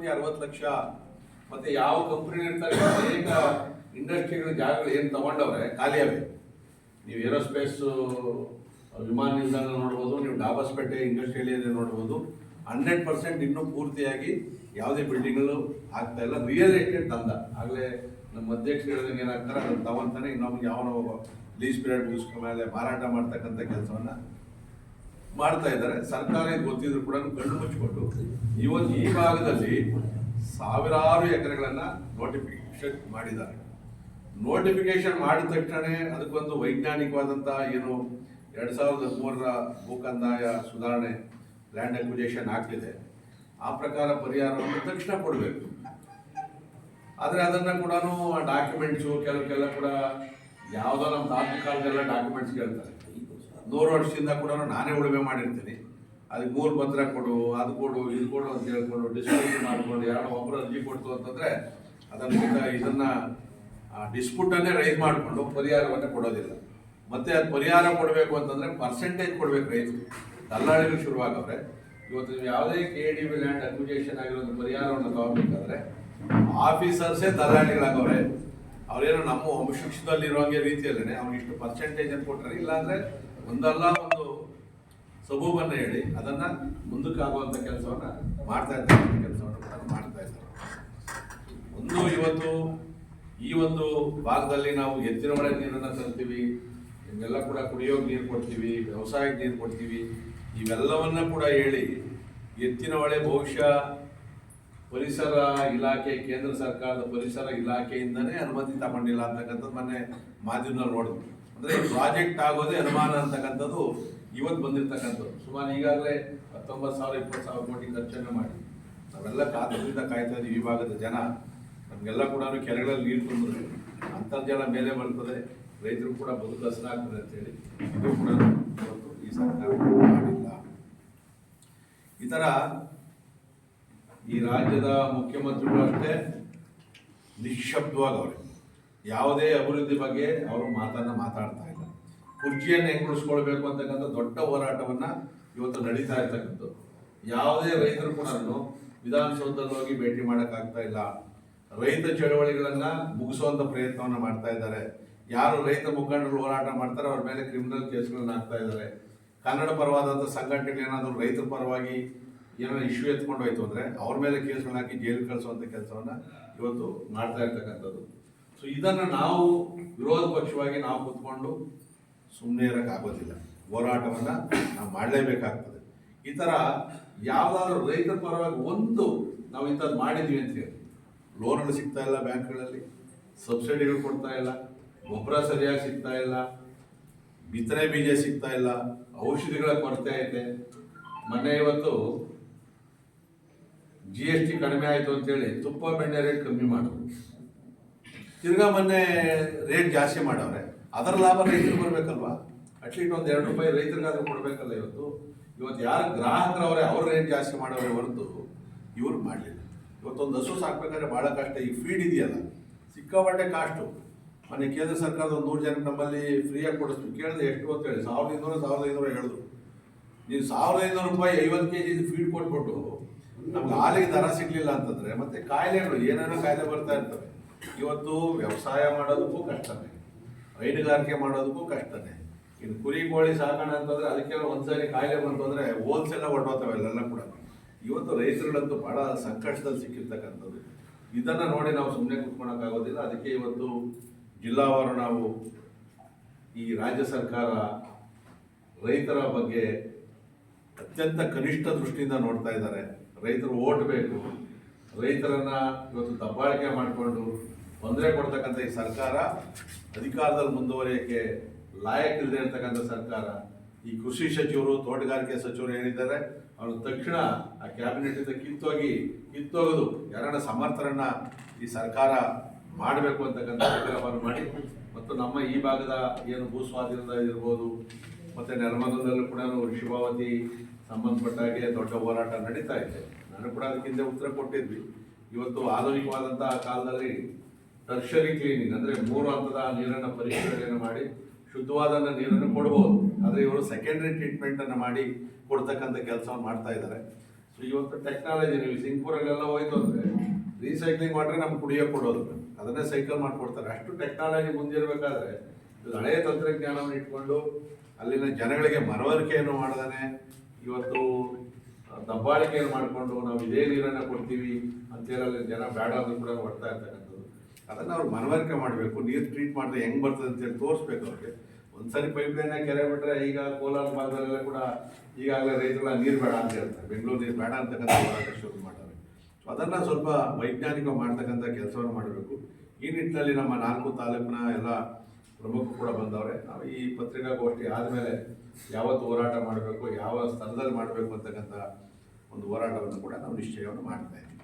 1,60,00,000 ಮತ್ತೆ ಯಾವ ಕಂಪ್ನಿ ಇರ್ತಾರೆ ಅನೇಕ ಇಂಡಸ್ಟ್ರಿಗಳ ಜಾಗಗಳು ಏನು ತಗೊಂಡವ್ರೆ ಖಾಲಿಯಾವೆ. ನೀವು ಏರೋಸ್ಪೇಸ್ ವಿಮಾನ ನಿಲ್ದಾಣ ನೋಡ್ಬೋದು, ನೀವು ಡಾಬಾಸ್ಪೇಟೆ ಇಂಡಸ್ಟ್ರಿಯಲ್ ಏರಿಯಾ ನೋಡ್ಬೋದು. 100% ಇನ್ನೂ ಪೂರ್ತಿಯಾಗಿ ಯಾವುದೇ ಬಿಲ್ಡಿಂಗ್ಗಳು ಆಗ್ತಾ ಇಲ್ಲ. ರಿಯಲ್ ಎಸ್ಟೇಟ್ ದಂಧ ಆಗಲೇ ನಮ್ಮ ಅಧ್ಯಕ್ಷರು ಹೇಳಿದಂಗೆ ಏನಾಗ್ತಾರೆ ಅದನ್ನು ತಗೊಂತಾನೆ ಇನ್ನೊಬ್ಗೆ ಯಾವನೋ ಲೀಸ್ ಪೀರಿಯಡ್ ಮುಗಿಸ್ಕೊ ಮೇಲೆ ಮಾರಾಟ ಮಾಡ್ತಕ್ಕಂಥ ಕೆಲಸವನ್ನು ಮಾಡ್ತಾ ಇದ್ದಾರೆ. ಸರ್ಕಾರ ಗೊತ್ತಿದ್ರು ಕೂಡ ಕಣ್ಣು ಮುಚ್ಚಿಕೊಂಡು ಇವತ್ತು ಈ ಭಾಗದಲ್ಲಿ ಸಾವಿರಾರು ಎಕರೆಗಳನ್ನು ನೋಟಿಫಿಕೇಶನ್ ಮಾಡಿದ್ದಾರೆ. ನೋಟಿಫಿಕೇಶನ್ ಮಾಡಿದ ತಕ್ಷಣ ಅದಕ್ಕೊಂದು ವೈಜ್ಞಾನಿಕವಾದಂಥ ಏನು 2013ರ ಭೂಕಂದಾಯ ಸುಧಾರಣೆ ಲ್ಯಾಂಡ್ ಅಕ್ವಿಜೇಷನ್ ಆಗ್ತಿದೆ, ಆ ಪ್ರಕಾರ ಪರಿಹಾರವನ್ನು ತಕ್ಷಣ ಕೊಡಬೇಕು. ಆದರೆ ಅದನ್ನು ಕೂಡ ಡಾಕ್ಯುಮೆಂಟ್ಸು ಕೆಲವಕ್ಕೆಲ್ಲ ಕೂಡ ಯಾವುದೋ ನಮ್ಮ ತಾಲೂಕು ಕಾಲದೆಲ್ಲ ಡಾಕ್ಯುಮೆಂಟ್ಸ್ ಕೇಳ್ತಾರೆ. 100 ವರ್ಷದಿಂದ ಕೂಡ ನಾನೇ ಉಳುಮೆ ಮಾಡಿರ್ತೀನಿ, ಅದಕ್ಕೆ 3 ಪತ್ರ ಕೊಡು, ಅದು ಕೊಡು, ಇದು ಕೊಡು ಅಂತ ಹೇಳ್ಕೊಂಡು ಡಿಸ್ಪ್ಯೂಟ್ ಮಾಡಿಕೊಂಡು ಯಾರೋ ಒಬ್ಬರು ಅರ್ಜಿ ಕೊಡ್ತು ಅಂತಂದರೆ ಇದನ್ನು ಡಿಸ್ಪ್ಯೂಟನ್ನೇ ರೈಸ್ ಮಾಡಿಕೊಂಡು ಪರಿಹಾರವನ್ನು ಕೊಡೋದಿಲ್ಲ. ಮತ್ತು ಅದು ಪರಿಹಾರ ಕೊಡಬೇಕು ಅಂತಂದರೆ ಪರ್ಸೆಂಟೇಜ್ ಕೊಡಬೇಕು. ರೈತರು ದಲ್ಲಾಳಿಗಳು ಶುರುವಾಗವ್ರೆ. ಇವತ್ತು ನೀವು ಯಾವುದೇ KDB ಲ್ಯಾಂಡ್ ಅಕ್ವಿಜೇಷನ್ ಆಗಿರೋದು ಪರಿಹಾರವನ್ನು ತಗೋಬೇಕಾದ್ರೆ ಆಫೀಸರ್ಸೇ ದಲ್ಲಾಳಿಗಳಾಗವ್ರೆ. ಅವರೇನೋ ನಮ್ಮ ವಂಶದಲ್ಲಿರುವಂಗೆ ರೀತಿಯಲ್ಲೇ ಅವ್ನಿಷ್ಟು ಪರ್ಸೆಂಟೇಜ್ ಅಂತ ಕೊಟ್ಟರೆ, ಇಲ್ಲಾಂದರೆ ಒಂದಲ್ಲ ಒಂದು ಸಬೂಬನ್ನು ಹೇಳಿ ಅದನ್ನು ಮುಂದಕ್ಕೆ ಆಗುವಂಥ ಕೆಲಸವನ್ನು ಮಾಡ್ತಾ ಇರ್ತಕ್ಕಂಥ ಕೆಲಸವನ್ನು ಕೂಡ ಮಾಡ್ತಾ ಇದ್ದಾರೆ. ಇವತ್ತು ಈ ಒಂದು ಭಾಗದಲ್ಲಿ ನಾವು ಎತ್ತಿನ ಹೊಳೆ ನೀರನ್ನು ತರ್ತೀವಿ, ಇವೆಲ್ಲ ಕೂಡ ಕುಡಿಯೋಕೆ ನೀರು ಕೊಡ್ತೀವಿ, ವ್ಯವಸಾಯಕ್ಕೆ ನೀರು ಕೊಡ್ತೀವಿ, ಇವೆಲ್ಲವನ್ನ ಕೂಡ ಹೇಳಿ ಎತ್ತಿನ ಹೊಳೆ ಬಹುಶಃ ಪರಿಸರ ಇಲಾಖೆ, ಕೇಂದ್ರ ಸರ್ಕಾರದ ಪರಿಸರ ಇಲಾಖೆಯಿಂದನೇ ಅನುಮತಿ ತಗೊಂಡಿಲ್ಲ ಅಂತಕ್ಕಂಥದ್ದು ಮೊನ್ನೆ ಮಾಧ್ಯಮದಲ್ಲಿ ನೋಡಿದ್ವಿ. ಅಂದರೆ ಪ್ರಾಜೆಕ್ಟ್ ಆಗೋದೇ ಅನುಮಾನ ಅಂತಕ್ಕಂಥದ್ದು ಇವತ್ತು ಬಂದಿರತಕ್ಕಂಥದ್ದು. ಸುಮಾರು ಈಗಾಗಲೇ 19,000-20,000 ಕೋಟಿ ಖರ್ಚನ್ನು ಮಾಡಿ ನಾವೆಲ್ಲ ಕಾತರದಿಂದ ಕಾಯ್ತಾ ಇದ್ದೀವಿ. ಈ ಭಾಗದ ಜನ ನಮಗೆಲ್ಲ ಕೂಡ ಕೆರೆಗಳಲ್ಲಿ ನೀರು ತುಂಬಿದ್ರೆ ಅಂತರ್ಜಲ ಮೇಲೆ ಬರ್ತದೆ, ರೈತರು ಕೂಡ ಬದುಕು ಹಸನಾಗ್ತದೆ ಅಂತೇಳಿ ಇದು ಕೂಡ ಇವತ್ತು ಈ ಸರ್ಕಾರ ಮಾಡಿಲ್ಲ. ಈ ಥರ ಈ ರಾಜ್ಯದ ಮುಖ್ಯಮಂತ್ರಿಗಳು ಅಷ್ಟೇ ನಿಶ್ಶಬ್ದವಾಗವ್ರೆ. ಯಾವುದೇ ಅಭಿವೃದ್ಧಿ ಬಗ್ಗೆ ಅವರು ಮಾತಾಡ್ತಾ ಇಲ್ಲ. ಕುರ್ಚಿಯನ್ನು ಹೆಂಗೆ ಉಳಿಸ್ಕೊಳ್ಬೇಕು ಅಂತಕ್ಕಂಥ ದೊಡ್ಡ ಹೋರಾಟವನ್ನು ಇವತ್ತು ನಡೀತಾ ಇರ್ತಕ್ಕಂಥದ್ದು. ಯಾವುದೇ ರೈತರು ಕೂಡ ವಿಧಾನಸೌಧದಲ್ಲಿ ಹೋಗಿ ಭೇಟಿ ಮಾಡೋಕ್ಕಾಗ್ತಾ ಇಲ್ಲ. ರೈತ ಚಳವಳಿಗಳನ್ನು ಮುಗಿಸುವಂಥ ಪ್ರಯತ್ನವನ್ನು ಮಾಡ್ತಾ ಇದ್ದಾರೆ. ಯಾರು ರೈತ ಮುಖಂಡರು ಹೋರಾಟ ಮಾಡ್ತಾರೆ ಅವ್ರ ಮೇಲೆ ಕ್ರಿಮಿನಲ್ ಕೇಸ್ಗಳನ್ನ ಹಾಕ್ತಾ ಇದ್ದಾರೆ. ಕನ್ನಡ ಪರವಾದಂಥ ಸಂಘಟನೆಗಳು ಏನಾದರೂ ರೈತರ ಪರವಾಗಿ ಏನೋ ಇಶ್ಯೂ ಎತ್ಕೊಂಡು ಹೋಯ್ತು ಅಂದರೆ ಅವ್ರ ಮೇಲೆ ಕೇಸ್ಗಳನ್ನ ಹಾಕಿ ಜೈಲು ಕಳಿಸುವಂಥ ಕೆಲಸವನ್ನು ಇವತ್ತು ಮಾಡ್ತಾ ಇರ್ತಕ್ಕಂಥದ್ದು. ಸೊ ಇದನ್ನು ನಾವು ವಿರೋಧ ಪಕ್ಷವಾಗಿ ನಾವು ಕೂತ್ಕೊಂಡು ಸುಮ್ಮನೆ ಇರೋಕ್ಕಾಗೋದಿಲ್ಲ. ಹೋರಾಟವನ್ನು ನಾವು ಮಾಡಲೇಬೇಕಾಗ್ತದೆ. ಈ ಥರ ಯಾವುದಾದ್ರೂ ರೈತರ ಪರವಾಗಿ ಒಂದು ನಾವು ಇಂಥದ್ದು ಮಾಡಿದ್ವಿ ಅಂತ ಹೇಳಿ ಲೋನ್ಗಳು ಸಿಗ್ತಾ ಇಲ್ಲ, ಬ್ಯಾಂಕ್ಗಳಲ್ಲಿ ಸಬ್ಸಿಡಿಗಳು ಕೊಡ್ತಾ ಇಲ್ಲ, ಗೊಬ್ಬರ ಸರಿಯಾಗಿ ಸಿಗ್ತಾ ಇಲ್ಲ, ಬಿತ್ತನೆ ಬೀಜ ಸಿಗ್ತಾ ಇಲ್ಲ, ಔಷಧಿಗಳ ಕೊರತೆ ಐತೆ. ಮೊನ್ನೆ ಇವತ್ತು GST ಕಡಿಮೆ ಆಯಿತು ಅಂತೇಳಿ ತುಪ್ಪ ಬೆಣ್ಣೆ ರೇಟ್ ಕಮ್ಮಿ ಮಾಡಿದ್ರು. ತಿರ್ಗಾ ಮೊನ್ನೆ ರೇಟ್ ಜಾಸ್ತಿ ಮಾಡವ್ರೆ. ಅದರ ಲಾಭ ರೈತರು ಬರಬೇಕಲ್ವಾ? ಅಟ್ಲೀಸ್ಟ್ ಒಂದು 2 ರೂಪಾಯಿ ರೈತರಿಗಾದ್ರೂ ಕೊಡಬೇಕಲ್ಲ. ಇವತ್ತು ಯಾರು ಗ್ರಾಹಕರವರೇ ಅವ್ರ ರೇಟ್ ಜಾಸ್ತಿ ಮಾಡೋರೇ ಹೊರತು ಇವ್ರು ಮಾಡಲಿಲ್ಲ. ಇವತ್ತೊಂದು ಹಸು ಸಾಕ್ಬೇಕಾದ್ರೆ ಭಾಳ ಕಷ್ಟ. ಈ ಫೀಡ್ ಇದೆಯಲ್ಲ ಸಿಕ್ಕಾಪಟ್ಟೆ ಕಾಸ್ಟು. ಮೊನ್ನೆ ಕೇಂದ್ರ ಸರ್ಕಾರದ 100 ಜನಕ್ಕೆ ನಮ್ಮಲ್ಲಿ ಫ್ರೀಯಾಗಿ ಕೊಡಿಸ್ತು. ಕೇಳಿದೆ ಎಷ್ಟು ಅಂತ ಹೇಳಿ 1,500 ಹೇಳಿದ್ರು. ನೀವು 1,500 ರೂಪಾಯಿ 50 kg ಫೀಡ್ ಕೊಟ್ಬಿಟ್ಟು ನಮ್ಗೆ ಹಾಲಿಗೆ ದರ ಸಿಗಲಿಲ್ಲ ಅಂತಂದರೆ ಮತ್ತೆ ಕಾಯಿಲೆಗಳು ಏನೇನೋ ಕಾಯಿಲೆ ಬರ್ತಾ ಇರ್ತವೆ. ಇವತ್ತು ವ್ಯವಸಾಯ ಮಾಡೋದಕ್ಕೂ ಕಷ್ಟನೇ, ಹೈನುಗಾರಿಕೆ ಮಾಡೋದಕ್ಕೂ ಕಷ್ಟನೇ. ಇನ್ನು ಕುರಿ ಕೋಳಿ ಸಾಕಣೆ ಅಂತಂದರೆ ಅದಕ್ಕೆಲ್ಲ ಒಂದ್ಸರಿ ಕಾಯಿಲೆ ಬಂತು ಅಂದರೆ ಹೋಲ್ಸೇಲ ಹೊರಟೋಗ್ತವೆ ಅಲ್ಲೆಲ್ಲ ಕೂಡ. ಇವತ್ತು ರೈತರುಗಳಂತೂ ಭಾಳ ಸಂಕಷ್ಟದಲ್ಲಿ ಸಿಕ್ಕಿರ್ತಕ್ಕಂಥದ್ದು. ಇದನ್ನು ನೋಡಿ ನಾವು ಸುಮ್ಮನೆ ಕೂತ್ಕೊಳ್ಳೋಕ್ಕಾಗೋದಿಲ್ಲ. ಅದಕ್ಕೆ ಇವತ್ತು ಜಿಲ್ಲಾವಾರು ನಾವು ಈ ರಾಜ್ಯ ಸರ್ಕಾರ ರೈತರ ಬಗ್ಗೆ ಅತ್ಯಂತ ಕನಿಷ್ಠ ದೃಷ್ಟಿಯಿಂದ ನೋಡ್ತಾ ಇದ್ದಾರೆ. ರೈತರು ಓಟ್ ಬೇಕು, ರೈತರನ್ನ ಇವತ್ತು ದಬ್ಬಾಳಿಕೆ ಮಾಡಿಕೊಂಡು ತೊಂದರೆ ಕೊಡ್ತಕ್ಕಂಥ ಈ ಸರ್ಕಾರ ಅಧಿಕಾರದಲ್ಲಿ ಮುಂದುವರಿಯೋಕ್ಕೆ ಲಾಯಕ್ಕಿಲ್ಲದೆ ಇರ್ತಕ್ಕಂಥ ಸರ್ಕಾರ. ಈ ಕೃಷಿ ಸಚಿವರು, ತೋಟಗಾರಿಕೆ ಸಚಿವರು ಏನಿದ್ದಾರೆ ಅವರು ತಕ್ಷಣ ಆ ಕ್ಯಾಬಿನೆಟ್ ಕಿತ್ತೋಗೋದು, ಯಾರನ್ನ ಸಮರ್ಥರನ್ನ ಈ ಸರ್ಕಾರ ಮಾಡಬೇಕು ಅಂತಕ್ಕಂಥ ಕಾರ್ಯಕ್ರಮ ಮಾಡಿ ಮತ್ತು ನಮ್ಮ ಈ ಭಾಗದ ಏನು ಭೂ ಸ್ವಾಧೀನದ ಇರ್ಬೋದು ಮತ್ತು ನೆಲಮಂಗಲದಲ್ಲೂ ಕೂಡ ಶಿವಾವತಿ ಸಂಬಂಧಪಟ್ಟಾಗೆ ದೊಡ್ಡ ಹೋರಾಟ ನಡೀತಾ ಇದೆ. ನಾನು ಕೂಡ ಅದಕ್ಕಿಂತ ಉತ್ತರ ಕೊಟ್ಟಿದ್ವಿ. ಇವತ್ತು ಆಧುನಿಕವಾದಂಥ ಕಾಲದಲ್ಲಿ ಟರ್ಷರಿ ಕ್ಲೀನಿಂಗ್ ಅಂದರೆ 3 ಹಂತದ ನೀರನ್ನು ಪರಿಶೀಲನೆಯನ್ನು ಮಾಡಿ ಶುದ್ಧವಾದ ನೀರನ್ನು ಕೊಡ್ಬೋದು. ಆದರೆ ಇವರು ಸೆಕೆಂಡ್ರಿ ಟ್ರೀಟ್ಮೆಂಟನ್ನು ಮಾಡಿ ಕೊಡ್ತಕ್ಕಂಥ ಕೆಲಸವನ್ನು ಮಾಡ್ತಾ ಇದ್ದಾರೆ. ಇವತ್ತು ಟೆಕ್ನಾಲಜಿ ನೀವು ಸಿಂಗ್ಪುರಲ್ಲೆಲ್ಲ ಹೋಯ್ತು ಅಂದರೆ ರೀಸೈಕ್ಲಿಂಗ್ ಮಾಡಿದ್ರೆ ನಮ್ಗೆ ಕುಡಿಯೋಕೆ ಕೊಡೋದು, ಅದನ್ನೇ ಸೈಕಲ್ ಮಾಡಿಕೊಡ್ತಾರೆ. ಅಷ್ಟು ಟೆಕ್ನಾಲಜಿ ಮುಂದಿರಬೇಕಾದ್ರೆ ಇದು ಹಳೆಯ ತಂತ್ರಜ್ಞಾನವನ್ನು ಇಟ್ಕೊಂಡು ಅಲ್ಲಿನ ಜನಗಳಿಗೆ ಮನವರಿಕೆಯನ್ನು ಮಾಡ್ದಾನೆ ಇವತ್ತು ದಬ್ಬಾಳಿಕೆಯನ್ನು ಮಾಡಿಕೊಂಡು ನಾವು ಇದೇ ನೀರನ್ನು ಕೊಡ್ತೀವಿ ಅಂತೇಳಿ ಜನ ಬೇಡ ಅಂದ್ರೂ ಕೂಡ ಬರ್ತಾ ಇರ್ತಕ್ಕಂಥದ್ದು. ಅದನ್ನು ಅವ್ರು ಮನವರಿಕೆ ಮಾಡಬೇಕು. ನೀರು ಟ್ರೀಟ್ ಮಾಡಿದ್ರೆ ಹೆಂಗೆ ಬರ್ತದೆ ಅಂತೇಳಿ ತೋರಿಸ್ಬೇಕು ಅವ್ರಿಗೆ. ಒಂದ್ಸರಿ ಪೈಪ್ಲೈನ್ನ ಕೆರೆ ಬಿಟ್ಟರೆ ಈಗ ಕೋಲಾರ ಭಾಗದಲ್ಲೆಲ್ಲ ಕೂಡ ಈಗಾಗಲೇ ರೈತರೆಲ್ಲ ನೀರು ಬೇಡ ಅಂತ ಹೇಳ್ತಾರೆ, ಬೆಂಗಳೂರು ನೀರು ಬೇಡ ಅಂತಕ್ಕಂಥ ಹೋರಾಟ ಶುರು ಮಾಡ್ತಾರೆ. ಸೊ ಅದನ್ನು ಸ್ವಲ್ಪ ವೈಜ್ಞಾನಿಕ ಮಾಡ್ತಕ್ಕಂಥ ಕೆಲಸವನ್ನು ಮಾಡಬೇಕು. ಈ ನಿಟ್ಟಿನಲ್ಲಿ ನಮ್ಮ 4 ತಾಲೂಕಿನ ಎಲ್ಲ ಪ್ರಮುಖರು ಕೂಡ ಬಂದವ್ರೆ. ನಾವು ಈ ಪತ್ರಿಕಾಗೋಷ್ಠಿ ಆದಮೇಲೆ ಯಾವತ್ತು ಹೋರಾಟ ಮಾಡಬೇಕು, ಯಾವ ಸ್ಥಳದಲ್ಲಿ ಮಾಡಬೇಕು ಅಂತಕ್ಕಂಥ ಒಂದು ಹೋರಾಟವನ್ನು ಕೂಡ ನಾವು ನಿಶ್ಚಯವನ್ನು ಮಾಡ್ತಾ ಇದ್ದೀವಿ.